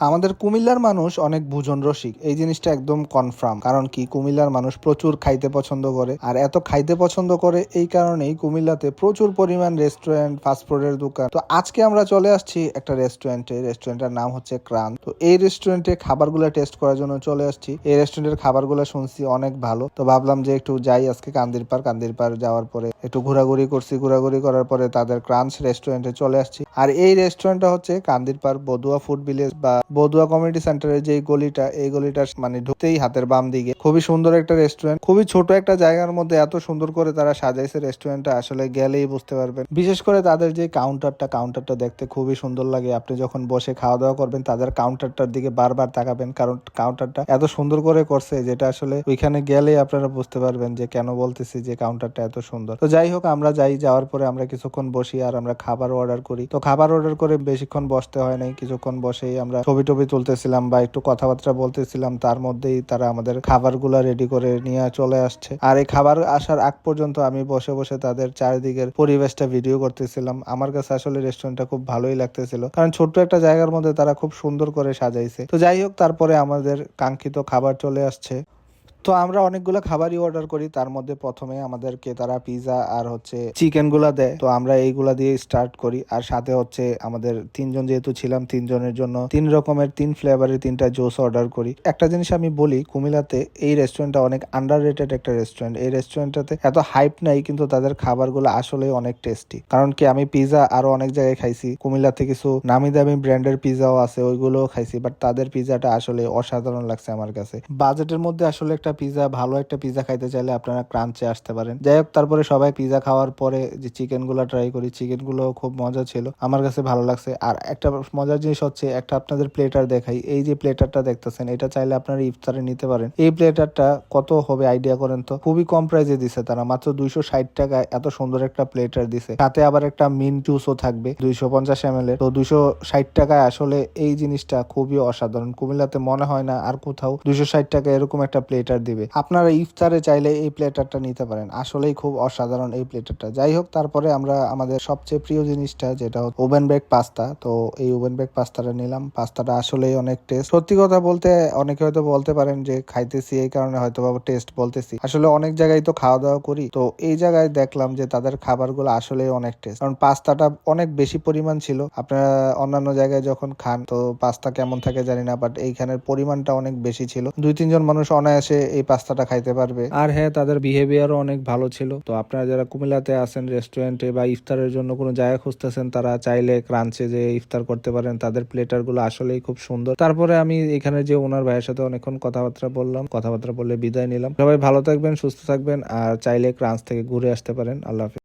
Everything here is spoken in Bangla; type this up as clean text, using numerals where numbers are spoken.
আমাদের কুমিল্লার মানুষ অনেক ভোজন রসিক, এই জিনিসটা একদম কনফার্ম। কারণ কি, কুমিল্লার মানুষ প্রচুর খাইতে পছন্দ করে, আর এত খাইতে পছন্দ করে এই কারণেই কুমিল্লাতে প্রচুর পরিমাণ রেস্টুরেন্ট, ফাস্টফুডের দোকান। তো আজকে আমরা চলে আসছি একটা রেস্টুরেন্টের নাম হচ্ছে ক্রান। তো এই রেস্টুরেন্টে খাবারগুলো টেস্ট করার জন্য চলে আসছি। এই রেস্টুরেন্টের খাবারগুলো শুনছি অনেক ভালো, তো ভাবলাম যে একটু যাই আজকে কান্দিরপাড় যাওয়ার পরে একটু ঘোরাঘুরি করছি। ঘোরাঘুরি করার পরে তাদের ক্রাঞ্চ রেস্টুরেন্টে চলে আসছি। আর এই রেস্টুরেন্টটা হচ্ছে কান্দিরপাড় বদুয়া ফুড ভিলেজ বা বদুয়া কমিউনিটি সেন্টারের যে গলিটা, এই গলিটার মানে ঢুকতেই হাতের বাম দিকে খুবই সুন্দর একটা রেস্টুরেন্ট। খুবই ছোট একটা জায়গার মধ্যে এত সুন্দর করে তারা সাজাইছে রেস্টুরেন্টটা, আসলে গেলেই বুঝতে পারবেন। বিশেষ করে তাদের যে কাউন্টারটা দেখতে খুবই সুন্দর লাগে। আপনি যখন বসে খাওয়া দাওয়া করবেন তাদের কাউন্টারটার দিকে বারবার তাকাবেন, কারণ কাউন্টারটা এত সুন্দর করে করছে যেটা আসলে ওইখানে গেলেই আপনারা বুঝতে পারবেন যে কেন বলতেছি যে কাউন্টারটা এত সুন্দর। তো যাই হোক, আমরা যাওয়ার পরে আমরা কিছুক্ষণ বসি আর আমরা খাবার অর্ডার করি। তো খাবার অর্ডার করে বেশিক্ষণ বসতে হয় নাই, কিছুক্ষণ বসেই আমরা ছবি টবি তুলতেছিলাম বা একটু কথাবার্তা বলতেছিলাম। তার মধ্যেই তারা আমাদের খাবারগুলা রেডি করে নিয়ে চলে আসছে। আর এই খাবার আসার আগ পর্যন্ত আমি বসে বসে তাদের চারিদিকের পরিবেশটা ভিডিও করতেছিলাম। আমার কাছে আসলে রেস্টুরেন্টটা খুব ভালোই লাগতেছিল, কারণ ছোট্ট একটা জায়গার মধ্যে তারা খুব সুন্দর করে সাজাইছে। তো যাই হোক, তারপরে আমাদের কাঙ্ক্ষিত খাবার চলে আসছে। তো আমরা অনেকগুলো খাবারই অর্ডার করি, তার মধ্যে প্রথমে আমাদেরকে তারা পিজা আর হচ্ছে চিকেন গুলা দেয়। তো আমরা এইগুলা দিয়ে স্টার্ট করি, আর সাথে হচ্ছে আমাদের তিনজন যেহেতু ছিলাম, তিনজনের জন্য 3 রকমের 3 ফ্লেভারের 3টা জুস অর্ডার করি। একটা জিনিস আমি বলি, কুমিল্লাতে এই রেস্টুরেন্টটা অনেক আন্ডার রেটেড একটা রেস্টুরেন্ট। এই রেস্টুরেন্টটাতে এত হাইপ নাই, কিন্তু তাদের খাবারগুলো আসলে অনেক টেস্টি। কারণ কি, আমি পিজা আরো অনেক জায়গায় খাইছি, কুমিল্লাতে কিছু নামি দামি ব্র্যান্ডের পিজাও আছে, ওইগুলোও খাইছি, বাট তাদের পিজাটা আসলে অসাধারণ লাগছে আমার কাছে। বাজেটের মধ্যে আসলে একটা ভালো একটা পিজা খাইতে চাইলে আপনারা ক্রাঞ্চে আসতে পারেন। যাই হোক, তারপরে সবাই পিজা খাওয়ার পরে যে চিকেন গুলা ট্রাই করি, চিকেন গুলো খুব মজা ছিল, আমার কাছে ভালো লাগছে। আর একটা মজার জিনিস হচ্ছে, একটা আপনাদের প্লেটার দেখাই। এই যে প্লেটারটা দেখতেছেন, এটা চাইলে আপনারা ইফতারে নিতে পারেন। এই প্লেটারটা কত হবে আইডিয়া করেন তো? খুবই কম প্রাইসে দিছে তারা, মাত্র 260 টাকায় এত সুন্দর একটা প্লেটার দিছে। সাথে আবার একটা মিন্ট জুসও থাকবে 250 ml এর। তো 260 টাকায় আসলে এই জিনিসটা খুবই অসাধারণ। কুমিল্লাতে মনে হয় না আর কোথাও 260 টাকা এরকম একটা প্লেটার দিবে। আপনারা ইফতারে চাইলে এই প্লেটারটা নিতে পারেন, আসলেই খুব অসাধারণ এই প্লেটারটা। যাই হোক, তারপরে আমরা আমাদের সবচেয়ে প্রিয় জিনিসটা, যেটা ওভেন বেক পাস্তা। তো এই ওভেন বেক পাস্তাটা নিলাম। পাস্তাটা আসলেই অনেক টেস্ট। সত্যি কথা বলতে, অনেকে হয়তো বলতে পারেন যে খাইতেছি এই কারণে হয়তো বা টেস্ট বলতেছি, আসলে অনেক জায়গায় তো খাওয়া দাওয়া করি, তো এই জায়গায় দেখলাম যে তাদের খাবারগুলো আসলেই অনেক টেস্ট। কারণ পাস্তাটা অনেক বেশি পরিমাণ ছিল। আপনারা অন্যান্য জায়গায় যখন খান তো পাস্তা কেমন থাকে জানি না, বাট এইখানের পরিমাণটা অনেক বেশি ছিল। 2-3 জন মানুষ অনায়াসে এই পাস্তাটা খাইতে পারবে। আর হ্যাঁ, তাদের বিহেভিয়ারও অনেক ভালো ছিল। তো আপনারা যারা কুমিল্লাতে আছেন, রেস্টুরেন্টে বা ইফতারের জন্য কোনো জায়গা খুঁজতেছেন, তারা চাইলে ক্রাঞ্চে যে ইফতার করতে পারেন। তাদের প্লেটার গুলো আসলেই খুব সুন্দর। তারপরে আমি এখানে যে ওনার ভাইয়ের সাথে অনেকক্ষণ কথাবার্তা বললে বিদায় নিলাম। সবাই ভালো থাকবেন, সুস্থ থাকবেন, আর চাইলে ক্রাঞ্চ থেকে ঘুরে আসতে পারেন। আল্লাহ হাফেজ।